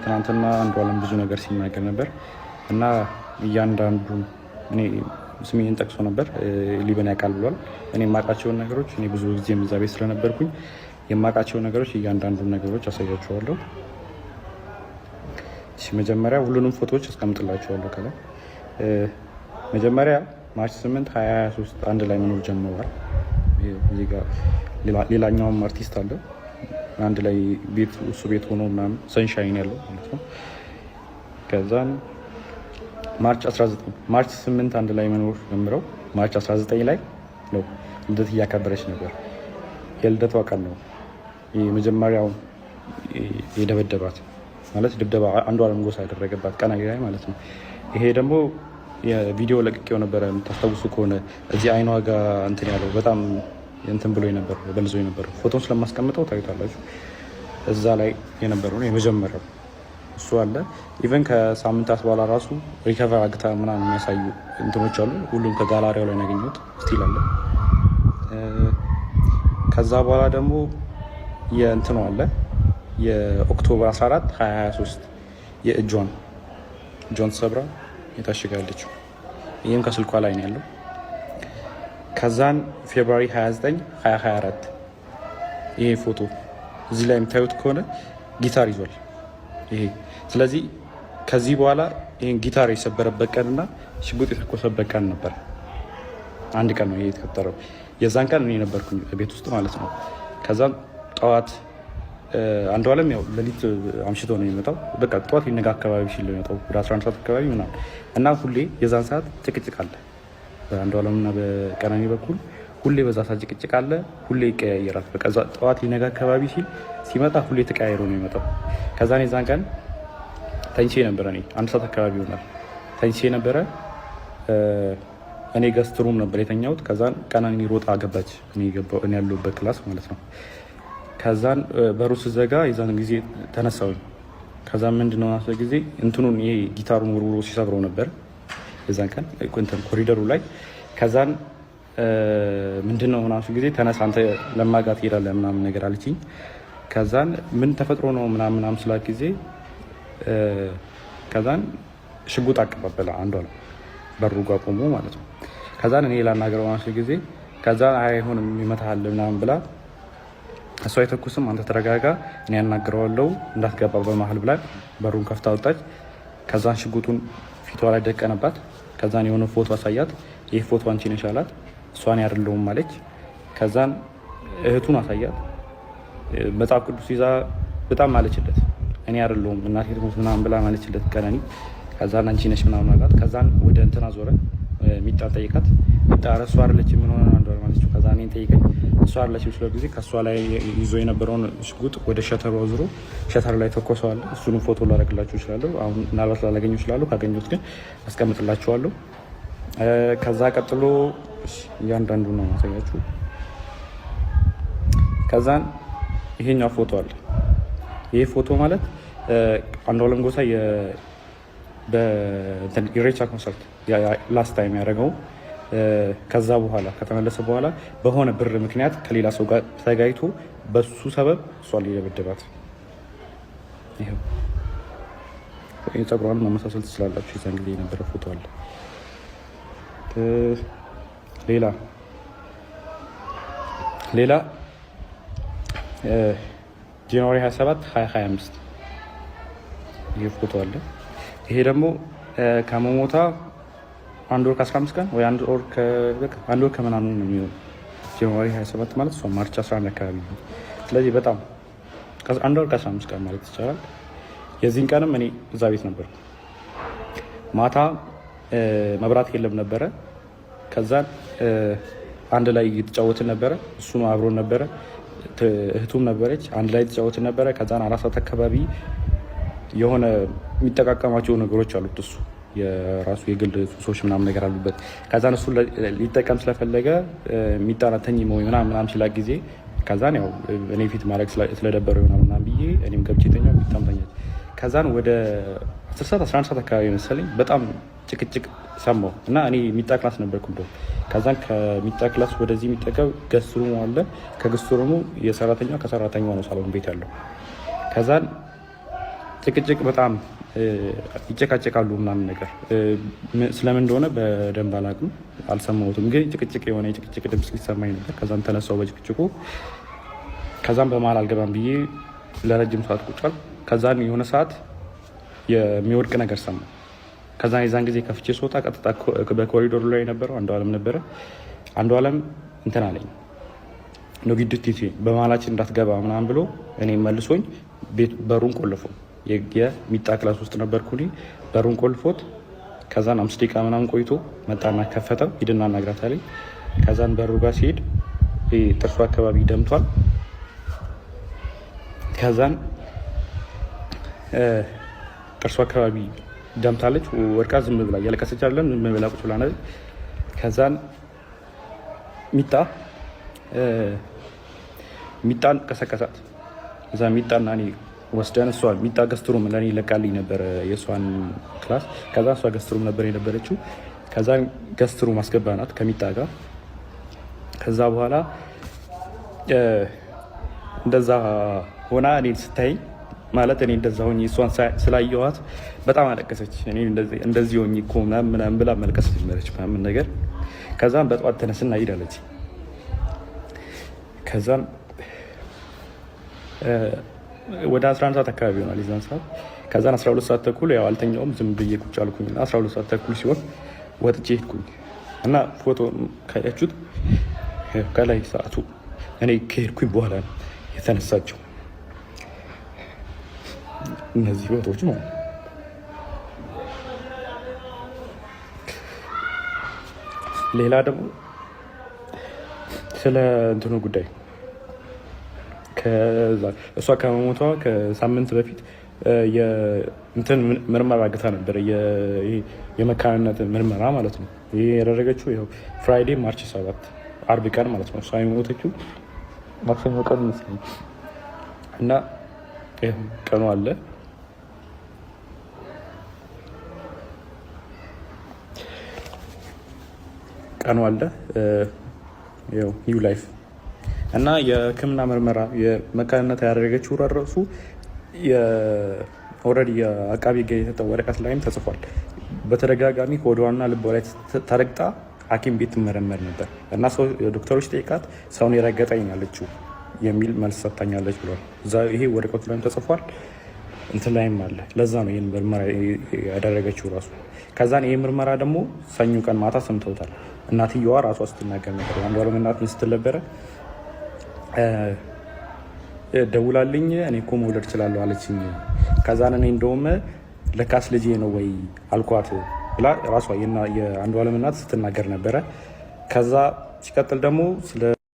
ትናንትና አንዷለም ብዙ ነገር ሲናገር ነበር እና እያንዳንዱ እኔ ስሜን ጠቅሶ ነበር። ሊበን ያውቃል ብሏል። እኔ የማውቃቸውን ነገሮች እኔ ብዙ ጊዜ እዛ ቤት ስለነበርኩኝ የማውቃቸውን ነገሮች እያንዳንዱን ነገሮች አሳያችኋለሁ። መጀመሪያ ሁሉንም ፎቶዎች አስቀምጥላችኋለሁ። ከላይ መጀመሪያ ማርች 8 2023 አንድ ላይ መኖር ጀምረዋል። እዚህ ጋር ሌላኛውም አርቲስት አለ አንድ ላይ ቤት እሱ ቤት ሆኖ ምናምን ሰንሻይን ያለው ማለት ነው። ከዛን ማርች 8 አንድ ላይ መኖር ጀምረው ማርች 19 ላይ ነው ልደት እያከበረች ነበር። የልደቷ ቀን ነው የመጀመሪያው የደበደባት ማለት ድብደባ አንዷለም ጎሳ ያደረገባት ቀን ላይ ማለት ነው። ይሄ ደግሞ የቪዲዮ ለቅቄው ነበረ የምታስታውሱ ከሆነ እዚህ አይኗ ጋር እንትን ያለው በጣም እንትን ብሎ ነበር በልዞ ነበር። ፎቶን ስለማስቀምጠው ታዩታላችሁ። እዛ ላይ የነበረው ነው የመጀመሪያው እሱ አለ። ኢቨን ከሳምንታት በኋላ ራሱ ሪከቨር አግታ ምናምን የሚያሳዩ እንትኖች አሉ። ሁሉም ከጋላሪያው ላይ ያገኙት ስቲል አለ። ከዛ በኋላ ደግሞ የእንትኑ አለ የኦክቶበር 14 2023 የእጇን ሰብራ የታሽጋለችው ይህም ከስልኳ ላይ ነው ያለው። ከዛን ፌብሩዋሪ 29 2024 ይሄ ፎቶ እዚህ ላይ የምታዩት ከሆነ ጊታር ይዟል ይሄ። ስለዚህ ከዚህ በኋላ ይሄን ጊታር የሰበረበት ቀንና ሽጉጥ የተኮሰበት ቀን ነበር። አንድ ቀን ነው ይሄ የተፈጠረው። የዛን ቀን እኔ ነበርኩኝ ቤት ውስጥ ማለት ነው። ከዛም ጠዋት አንዷለም ያው ሌሊት አምሽቶ ነው የሚመጣው። በቃ ጠዋት ሊነጋ አካባቢ ሲል ነው የሚመጣው ወደ 11 ሰዓት አካባቢ ምናምን እና ሁሌ የዛን ሰዓት ጭቅጭቅ አለ በአንዷለምና በቀነኒ በኩል ሁሌ በዛ ሰዓት ጭቅጭቅ አለ። ሁሌ ይቀያየራል። በቃ ጠዋት ሊነጋ አካባቢ ሲመጣ ሁሌ ተቀያይሮ ነው የሚመጣው። ከዛ የዛን ቀን ተኝቼ ነበረ። እኔ 1 ሰዓት አካባቢ ይሆናል ተኝቼ ነበረ። እኔ ገስትሩም ነበር የተኛሁት። ከዛን ቀነኒ ሮጣ ገባች እኔ ያለሁበት ክላስ ማለት ነው። ከዛን በሩ ስዘጋ የዛን ጊዜ ተነሳሁኝ። ከዛን ምንድነው ናሰ ጊዜ እንትኑን ይሄ ጊታሩን ውርውሮ ሲሰብረው ነበር የዛን ቀን ኮሪደሩ ላይ። ከዛን ምንድነው ናሱ ጊዜ ተነሳ አንተ ለማጋት ትሄዳለህ ምናምን ነገር አለችኝ። ከዛን ምን ተፈጥሮ ነው ምናምን ስላት ጊዜ ከዛን ሽጉጥ አቀባበለ አንዷለም በሩ ጋር ቆሞ ማለት ነው። ከዛን እኔ ላናገረው ናሱ ጊዜ ከዛን አይሆንም ይመታሃል ምናምን ብላ እሷ አይተኩስም አንተ ተረጋጋ እኔ ያናግረዋለሁ እንዳትገባ በመሀል ብላ በሩን ከፍታ ወጣች። ከዛን ሽጉጡን ፊቷ ላይ ደቀነባት። ከዛን የሆነ ፎቶ አሳያት። ይህ ፎቶ አንቺ ነሽ አላት። እሷን አይደለሁም አለች። ከዛን እህቱን አሳያት። መጽሐፍ ቅዱስ ይዛ በጣም ማለችለት እኔ አይደለሁም እናቴ ትሙት ምናምን ብላ ማለችለት ቀነኒ። ከዛን አንቺ ነሽ ምናምን አላት። ከዛን ወደ እንትና ዞረ ሚጣ ጠይቃት። ሚጣ እሷ አይደለች ምን ሆነ አንዷል ማለችው። ከዛን እኔን ጠይቀኝ እሷ አይደለች ስለ ጊዜ ከሷ ላይ ይዞ የነበረውን ሽጉጥ ወደ ሸተሩ አዙሮ ሸተር ላይ ተኮሰዋል። እሱንም ፎቶ ላደርግላችሁ እችላለሁ። አሁን ምናልባት ላላገኘው እችላለሁ። ካገኘሁት ግን አስቀምጥላችኋለሁ። ከዛ ቀጥሎ እያንዳንዱ ነው ማሳያችሁ። ከዛን ይሄኛው ፎቶ አለ። ይሄ ፎቶ ማለት አንዷለም ጎሳ በኢሬቻ ኮንሰርት ላስት ታይም ያደረገው ከዛ በኋላ ከተመለሰ በኋላ በሆነ ብር ምክንያት ከሌላ ሰው ጋር ተጋይቶ በሱ ሰበብ እሷን ሊደበደባት። ይሄው የፀጉሯን መመሳሰል ትችላላችሁ። የዛን ጊዜ የነበረ ፎቶ አለ። ሌላ ጃንዋሪ 27 2025 ይሄ ፎቶ አለ። ይሄ ደግሞ ከመሞታ 1 ወር ከ15 ቀን ወይ 1 ወር ከምናምን ነው የሚሆነው። ጃንዋሪ 27 ማለት እሷ ማርች 11 አካባቢ ነው። ስለዚህ በጣም 1 ወር ከ15 ቀን ማለት ይቻላል። የዚህን ቀንም እኔ እዛ ቤት ነበር። ማታ መብራት የለም ነበረ። ከዛን አንድ ላይ እየተጫወትን ነበረ። እሱም አብሮን ነበረ። እህቱም ነበረች። አንድ ላይ እየተጫወትን ነበረ። ከዛን 4 ሰዓት አካባቢ የሆነ የሚጠቃቀማቸው ነገሮች አሉት እሱ የራሱ የግል ሱሶች ምናምን ነገር አሉበት። ከዛን እሱ ሊጠቀም ስለፈለገ የሚጣናተኝ ምናምን ሲላ ጊዜ ከዛን ያው እኔ ፊት ማድረግ ስለደበረው ምናምን ብዬ እኔም ገብቼ ተኛው። የሚጣምተኛል። ከዛን ወደ 10 ሰዓት 11 ሰዓት አካባቢ መሰለኝ በጣም ጭቅጭቅ ሰማሁ እና እኔ ሚጣ ክላስ ነበርኩ እንደው ከዛን ከሚጣ ክላስ ወደዚህ የሚጠቀው ገስት ሩሙ አለ። ከገስት ሩሙ የሰራተኛው ከሰራተኛው ነው ሳሎን ቤት ያለው። ከዛን ጭቅጭቅ በጣም ይጨቃጨቃሉ ምናምን ነገር ስለምን እንደሆነ በደንብ አላውቅም፣ አልሰማሁትም። ግን ጭቅጭቅ የሆነ የጭቅጭቅ ድምፅ ሊሰማኝ ነበር። ከዛን ተነሳው በጭቅጭቁ። ከዛን በመሀል አልገባም ብዬ ለረጅም ሰዓት ቁጭ አልኩ። ከዛን የሆነ ሰዓት የሚወድቅ ነገር ሰማ። ከዛን የዛን ጊዜ ከፍቼ ስወጣ ቀጥታ በኮሪዶር ላይ የነበረው አንዱ አለም ነበረ። አንዱ አለም እንትን አለኝ ነው ግድት በመሀላችን እንዳትገባ ምናምን ብሎ እኔ መልሶኝ በሩን ቆልፎ የሚጣ ክላስ ውስጥ ነበርኩ። በሩን ቆልፎት ከዛን 5 ደቂቃ ምናምን ቆይቶ መጣና ከፈተው። ሂድና አናግራት አለኝ። ከዛን በሩ ጋር ሲሄድ ጥርሱ አካባቢ ደምቷል። ከዛን ጥርሱ አካባቢ ደምታለች። ወድቃ ዝም ብላ እያለቀሰች አይደለም፣ ዝም ብላ ቁጭ ብላ ነው። ከዛን ሚጣን ቀሰቀሳት። እዛ ሚጣና እኔ ወስደን እሷን ሚጣ ገስትሩም ለእኔ ይለቃልኝ ነበር የእሷን ክላስ። ከዛ እሷ ገስትሩም ነበር የነበረችው። ከዛ ገስትሩም አስገባናት ከሚጣ ጋር። ከዛ በኋላ እንደዛ ሆና እኔን ስታይ ማለት እኔ እንደዛ ሆኜ እሷን ስላየኋት በጣም አለቀሰች። እኔ እንደዚህ ሆኜ እኮ ምናምን ብላ መልቀስ ጀመረች ምናምን ነገር። ከዛም በጠዋት ተነስና ሂዳለች። ከዛም ወደ 11 ሰዓት አካባቢ ይሆናል የዛን ሰዓት። ከዛን 12 ሰዓት ተኩል ያው አልተኛውም፣ ዝም ብዬ ቁጭ አልኩኝ። 12 ሰዓት ተኩል ሲሆን ወጥቼ ሄድኩኝ እና ፎቶ ካያችሁት ከላይ ሰዓቱ እኔ ከሄድኩኝ በኋላ ነው የተነሳቸው እነዚህ ፎቶዎች ማለት ነው። ሌላ ደግሞ ስለ እንትኑ ጉዳይ እሷ ከመሞቷ ከሳምንት በፊት እንትን ምርመራ አግታ ነበረ፣ የመካንነት ምርመራ ማለት ነው። ይህ ያደረገችው ይኸው ፍራይዴ ማርች 7 አርብ ቀን ማለት ነው። እሷ የሞተችው ማክሰኞ ቀን ይመስለኝ እና ቀኑ አለ ኒው ላይፍ እና የሕክምና ምርመራ የመካንነት ያደረገችው ራሱ ኦልሬዲ የአቃቢ ሕግ የሰጠው ወረቀት ላይም ተጽፏል። በተደጋጋሚ ከወደዋና ልቧ ላይ ተረግጣ ሐኪም ቤት ትመረመር ነበር እና ዶክተሮች ጠይቃት ሰውን የረገጠኝ ያለችው የሚል መልስ ሰጥታኛለች ብሏል። ይሄ ወረቀቱ ላይም ተጽፏል፣ እንትን ላይም አለ። ለዛ ነው ይህን ምርመራ ያደረገችው ራሱ። ከዛን ይህ ምርመራ ደግሞ ሰኞ ቀን ማታ ሰምተውታል። እናትየዋ ራሷ ስትናገር ነበር። አንዷለም እናት ስትል ነበረ ደውላልኝ እኔ እኮ መውለድ እችላለሁ አለችኝ። ከዛን እኔ እንደውም ለካስ ልጄ ነው ወይ አልኳት ብላ ራሷ የአንዷለም እናት ስትናገር ነበረ። ከዛ ሲቀጥል ደግሞ ስለ